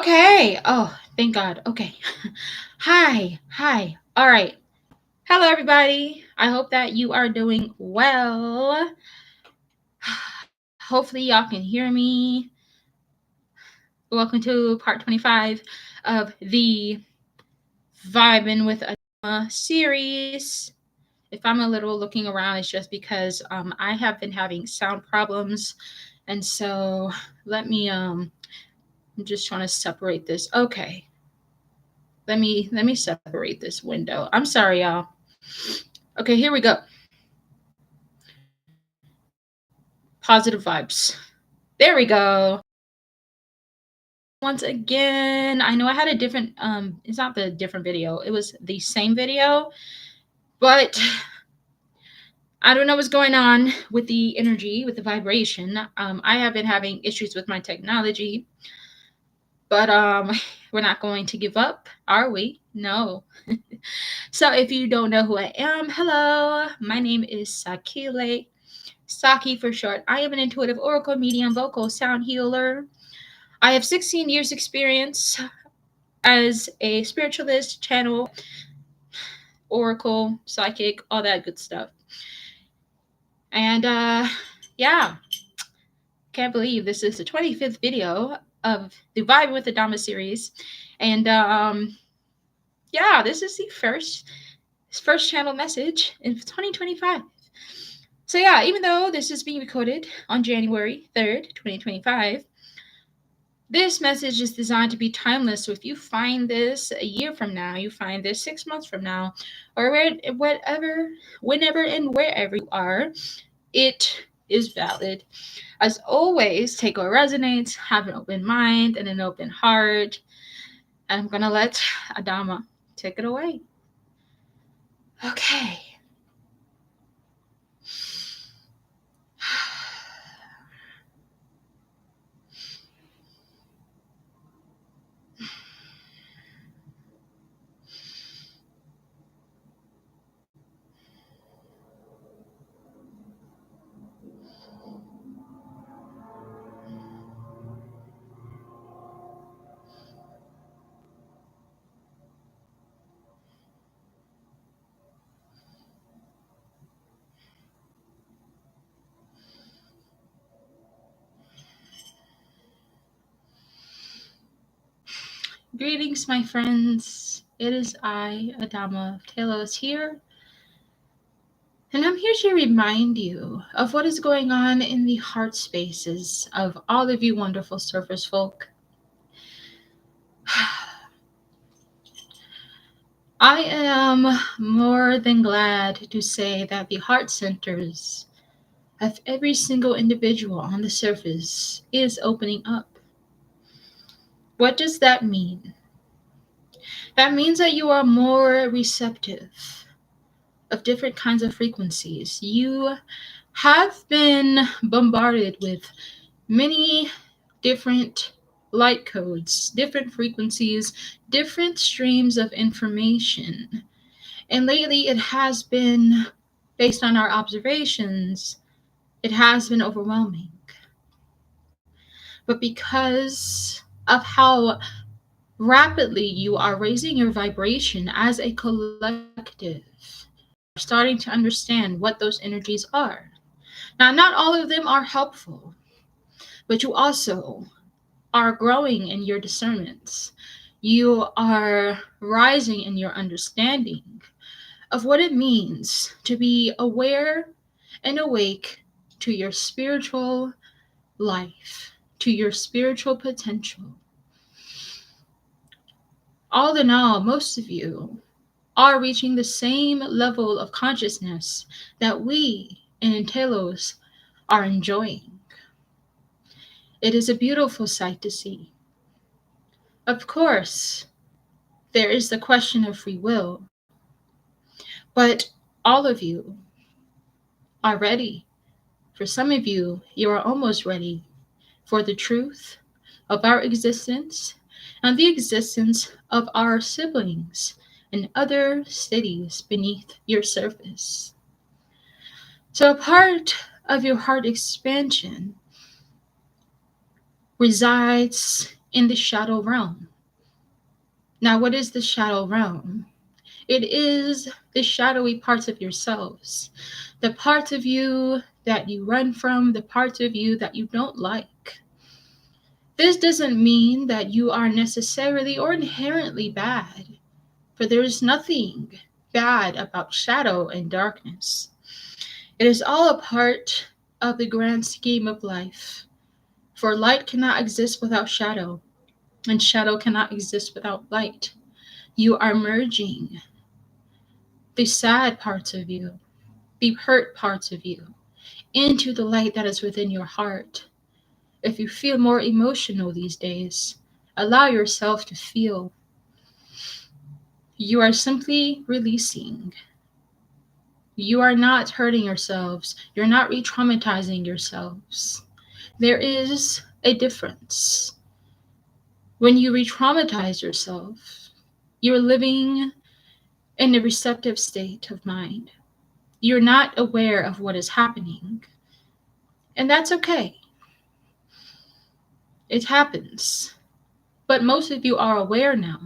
Okay. Oh, thank God. Okay. Hi. Hi. All right. Hello, everybody. I hope that you are doing well. Hopefully, y'all can hear me. Welcome to part 25 of the Vibin With Adama series. If I'm a little looking around, it's just because I have been having sound problems. And so I'm just trying to separate this. Okay. Let me separate this window. I'm sorry, y'all. Okay, here we go. Positive vibes. There we go. Once again, I know I had a different it's not the different video. It was the same video, but I don't know what's going on with the energy, with the vibration. I have been having issues with my technology, but we're not going to give up, are we? No. So if you don't know who I am, hello. My name is Sakile. Saki for short. I am an intuitive oracle, medium, vocal, sound healer. I have 16 years experience as a spiritualist, channel, oracle, psychic, all that good stuff. And yeah, can't believe this is the 25th video of the Vibin With Adama series. And yeah, this is the first channel message in 2025. So yeah, even though this is being recorded on January 3rd, 2025, this message is designed to be timeless. So if you find this a year from now, you find this 6 months from now, or whatever, whenever and wherever you are, it is valid. As always, take what resonates, have an open mind and an open heart. And I'm gonna let Adama take it away. Okay. Greetings, my friends. It is I, Adama Telos here, and I'm here to remind you of what is going on in the heart spaces of all of you wonderful surface folk. I am more than glad to say that the heart centers of every single individual on the surface is opening up. What does that mean? That means that you are more receptive of different kinds of frequencies. You have been bombarded with many different light codes, different frequencies, different streams of information. And lately it has been, based on our observations, it has been overwhelming. But because of how rapidly you are raising your vibration as a collective, are starting to understand what those energies are. Now, not all of them are helpful, but you also are growing in your discernments. You are rising in your understanding of what it means to be aware and awake to your spiritual life, to your spiritual potential. All in all, most of you are reaching the same level of consciousness that we in Telos are enjoying. It is a beautiful sight to see. Of course, there is the question of free will, but all of you are ready. For some of you, you are almost ready for the truth of our existence and the existence of our siblings in other cities beneath your surface. So, a part of your heart expansion resides in the shadow realm. Now, what is the shadow realm? It is the shadowy parts of yourselves, the parts of you that you run from, the parts of you that you don't like. This doesn't mean that you are necessarily or inherently bad, for there is nothing bad about shadow and darkness. It is all a part of the grand scheme of life, for light cannot exist without shadow, and shadow cannot exist without light. You are merging the sad parts of you, the hurt parts of you, into the light that is within your heart. If you feel more emotional these days, allow yourself to feel. You are simply releasing. You are not hurting yourselves. You're not re traumatizing yourselves. There is a difference. When you re traumatize yourself, you're living in a receptive state of mind. You're not aware of what is happening. And that's okay. It happens. But most of you are aware now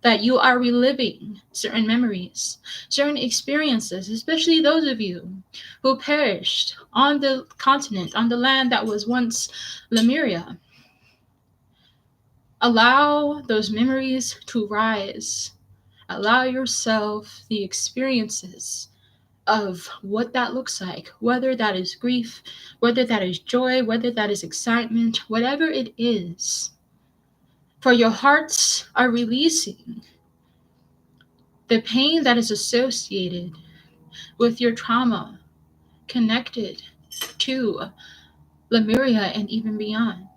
that you are reliving certain memories, certain experiences, especially those of you who perished on the continent, on the land that was once Lemuria. Allow those memories to rise. Allow yourself the experiences of what that looks like, whether that is grief, whether that is joy, whether that is excitement, whatever it is. For your hearts are releasing the pain that is associated with your trauma connected to Lemuria and even beyond.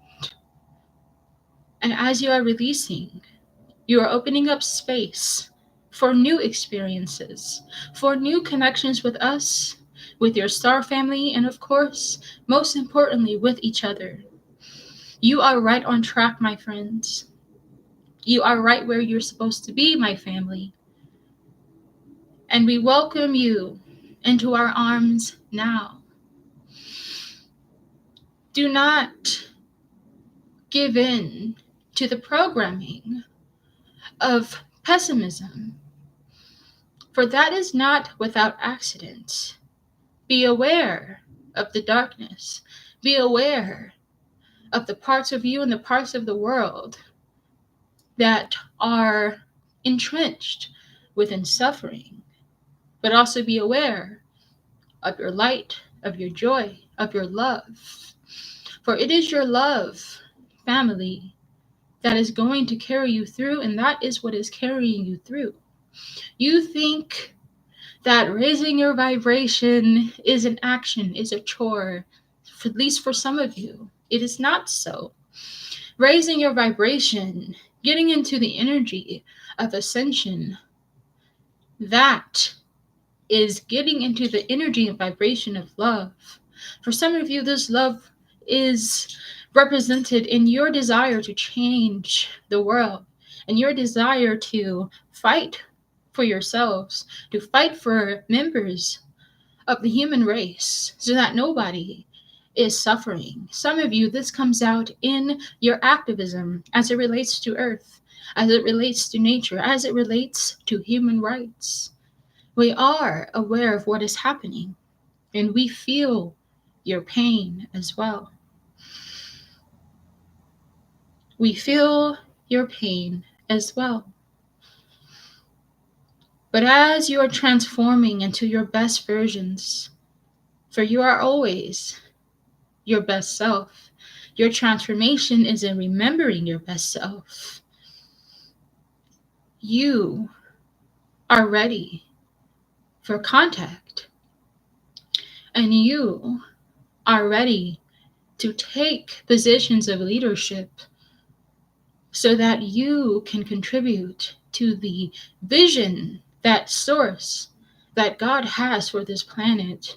And as you are releasing, you are opening up space for new experiences, for new connections with us, with your star family, and of course, most importantly, with each other. You are right on track, my friends. You are right where you're supposed to be, my family. And we welcome you into our arms now. Do not give in to the programming of pessimism, for that is not without accident. Be aware of the darkness. Be aware of the parts of you and the parts of the world that are entrenched within suffering, but also be aware of your light, of your joy, of your love. For it is your love, family, that is going to carry you through, and that is what is carrying you through. You think that raising your vibration is an action, is a chore, at least for some of you. It is not so. Raising your vibration, getting into the energy of ascension, that is getting into the energy and vibration of love. For some of you, this love is represented in your desire to change the world and your desire to fight for yourselves, to fight for members of the human race so that nobody is suffering. Some of you, this comes out in your activism as it relates to Earth, as it relates to nature, as it relates to human rights. We are aware of what is happening, and we feel your pain as well. We feel your pain as well. But as you are transforming into your best versions, for you are always your best self, your transformation is in remembering your best self. You are ready for contact, and you are ready to take positions of leadership so that you can contribute to the vision, that source that God has for this planet.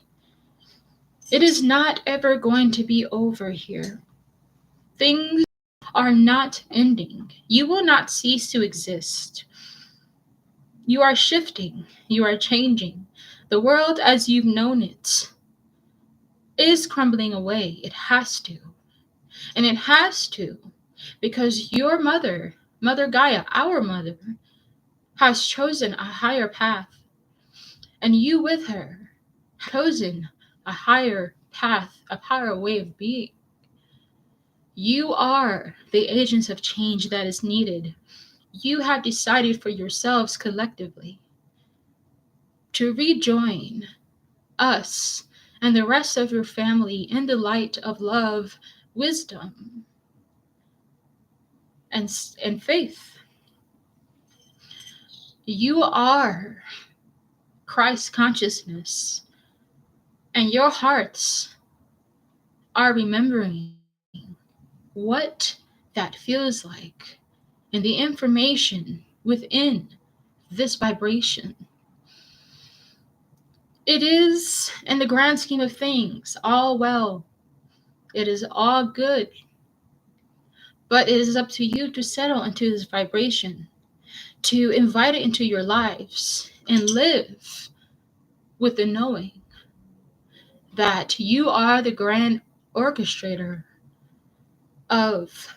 It is not ever going to be over here. Things are not ending. You will not cease to exist. You are shifting. You are changing. The world as you've known it is crumbling away. It has to. And it has to because your mother, Mother Gaia, our mother, has chosen a higher path, and you with her have chosen a higher path, a higher way of being. You are the agents of change that is needed. You have decided for yourselves collectively to rejoin us and the rest of your family in the light of love, wisdom, and faith. You are Christ consciousness, and your hearts are remembering what that feels like and the information within this vibration. It is, in the grand scheme of things, all well. It is all good. But it is up to you to settle into this vibration, to invite it into your lives, and live with the knowing that you are the grand orchestrator of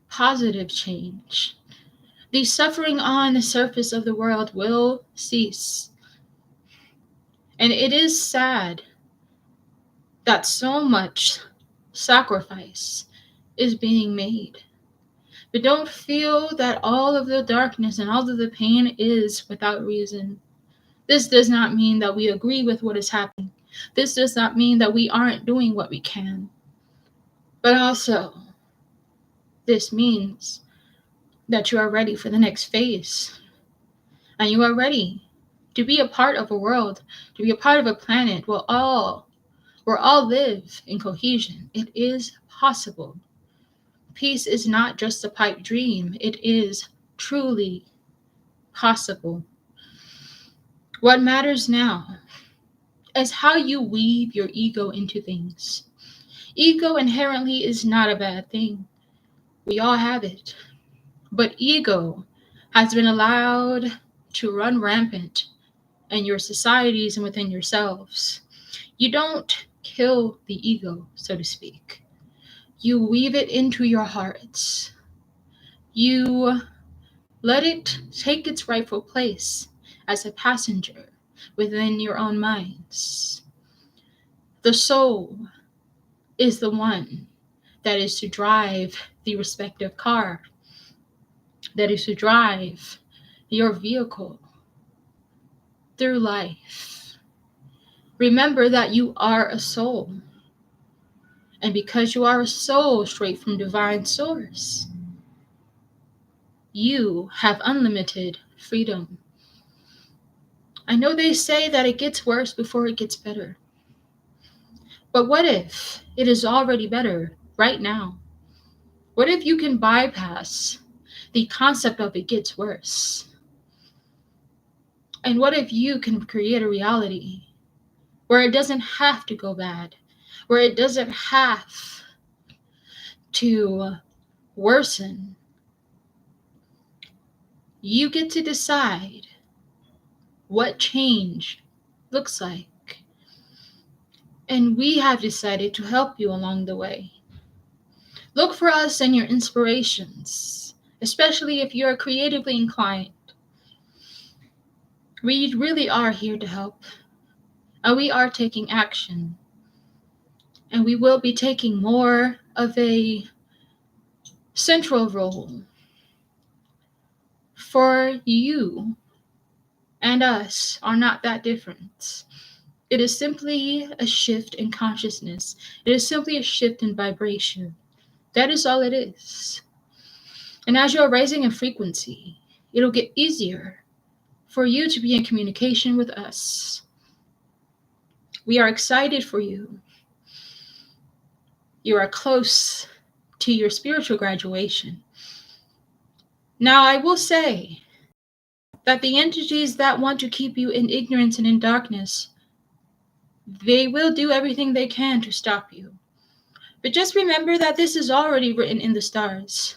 positive change. The suffering on the surface of the world will cease. And it is sad that so much sacrifice is being made. But don't feel that all of the darkness and all of the pain is without reason. This does not mean that we agree with what is happening. This does not mean that we aren't doing what we can. But also, this means that you are ready for the next phase. And you are ready to be a part of a world, to be a part of a planet where all live in cohesion. It is possible. Peace is not just a pipe dream. It is truly possible. What matters now is how you weave your ego into things. Ego inherently is not a bad thing. We all have it. But ego has been allowed to run rampant in your societies and within yourselves. You don't kill the ego, so to speak. You weave it into your hearts. You let it take its rightful place as a passenger within your own minds. The soul is the one that is to drive the respective car, that is to drive your vehicle through life. Remember that you are a soul. And because you are a soul straight from divine source, you have unlimited freedom. I know they say that it gets worse before it gets better. But what if it is already better right now? What if you can bypass the concept of it gets worse? And what if you can create a reality where it doesn't have to go bad, where it doesn't have to worsen? You get to decide what change looks like. And we have decided to help you along the way. Look for us and your inspirations, especially if you're creatively inclined. We really are here to help. And we are taking action. And we will be taking more of a central role. For you and us are not that different. It is simply a shift in consciousness. It is simply a shift in vibration. That is all it is. And as you're raising in frequency, it'll get easier for you to be in communication with us. We are excited for you. You are close to your spiritual graduation. Now, I will say that the entities that want to keep you in ignorance and in darkness, they will do everything they can to stop you. But just remember that this is already written in the stars.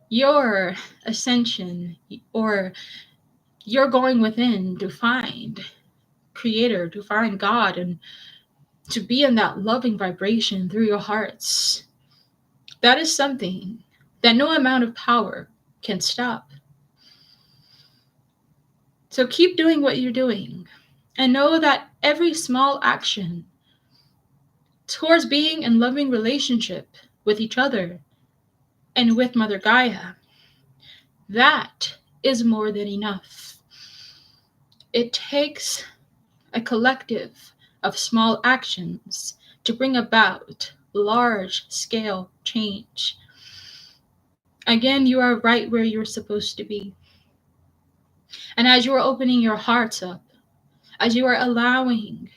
Your ascension, or your going within to find Creator, to find God, and to be in that loving vibration through your hearts. That is something that no amount of power can stop. So keep doing what you're doing and know that every small action towards being in loving relationship with each other and with Mother Gaia, that is more than enough. It takes a collective of small actions to bring about large scale change. Again, you are right where you're supposed to be. And as you are opening your hearts up, as you are allowing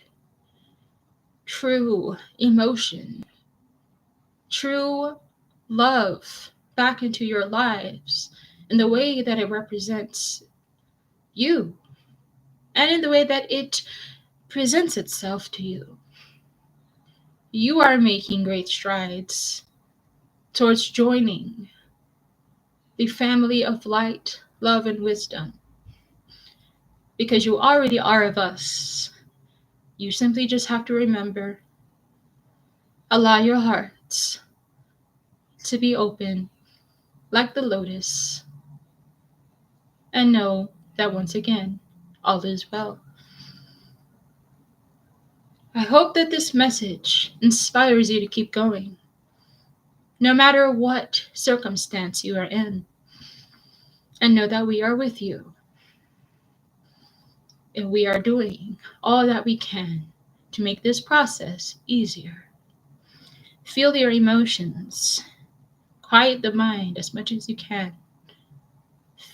true emotion, true love back into your lives in the way that it represents you and in the way that it presents itself to you, you are making great strides towards joining the family of light, love, and wisdom. Because you already are of us. You simply just have to remember, allow your hearts to be open like the lotus, and know that once again, all is well. I hope that this message inspires you to keep going, no matter what circumstance you are in, and know that we are with you, and we are doing all that we can to make this process easier. Feel your emotions, quiet the mind as much as you can.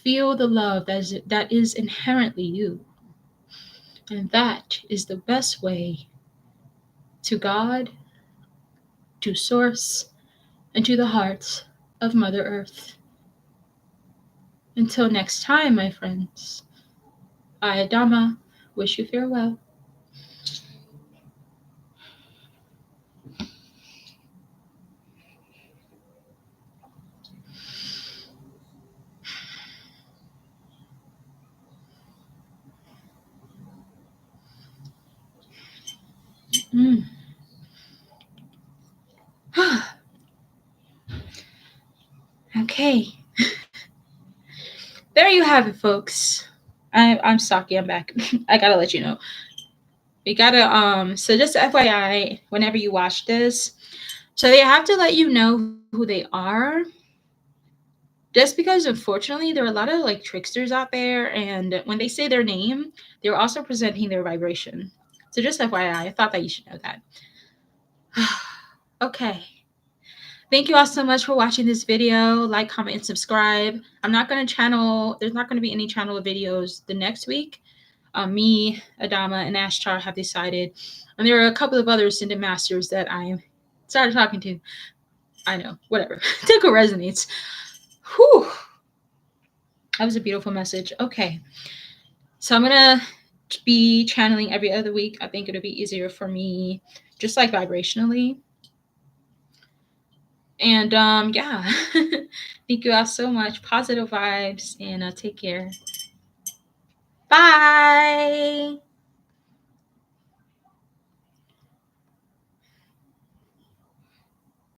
Feel the love that is inherently you. And that is the best way to God, to Source, and to the heart of Mother Earth. Until next time, my friends, I, Adama, wish you farewell. Mm. Okay. There you have it, folks. I'm Saki. I'm back. I gotta let you know. We gotta So just FYI, whenever you watch this, so they have to let you know who they are. Just because unfortunately there are a lot of like tricksters out there, and when they say their name, they're also presenting their vibration. So just FYI, I thought that you should know that. Okay. Thank you all so much for watching this video. Like, comment, and subscribe. I'm not going to channel, there's not going to be any channel videos the next week. Me, Adama, and Ashtar have decided. And there are a couple of other Ascended Masters that I started talking to. I know, whatever. Tickle resonates. Whew. That was a beautiful message. Okay. So I'm going to be channeling every other week. I think it'll be easier for me, just like vibrationally. And yeah, thank you all so much. Positive vibes, and take care. Bye.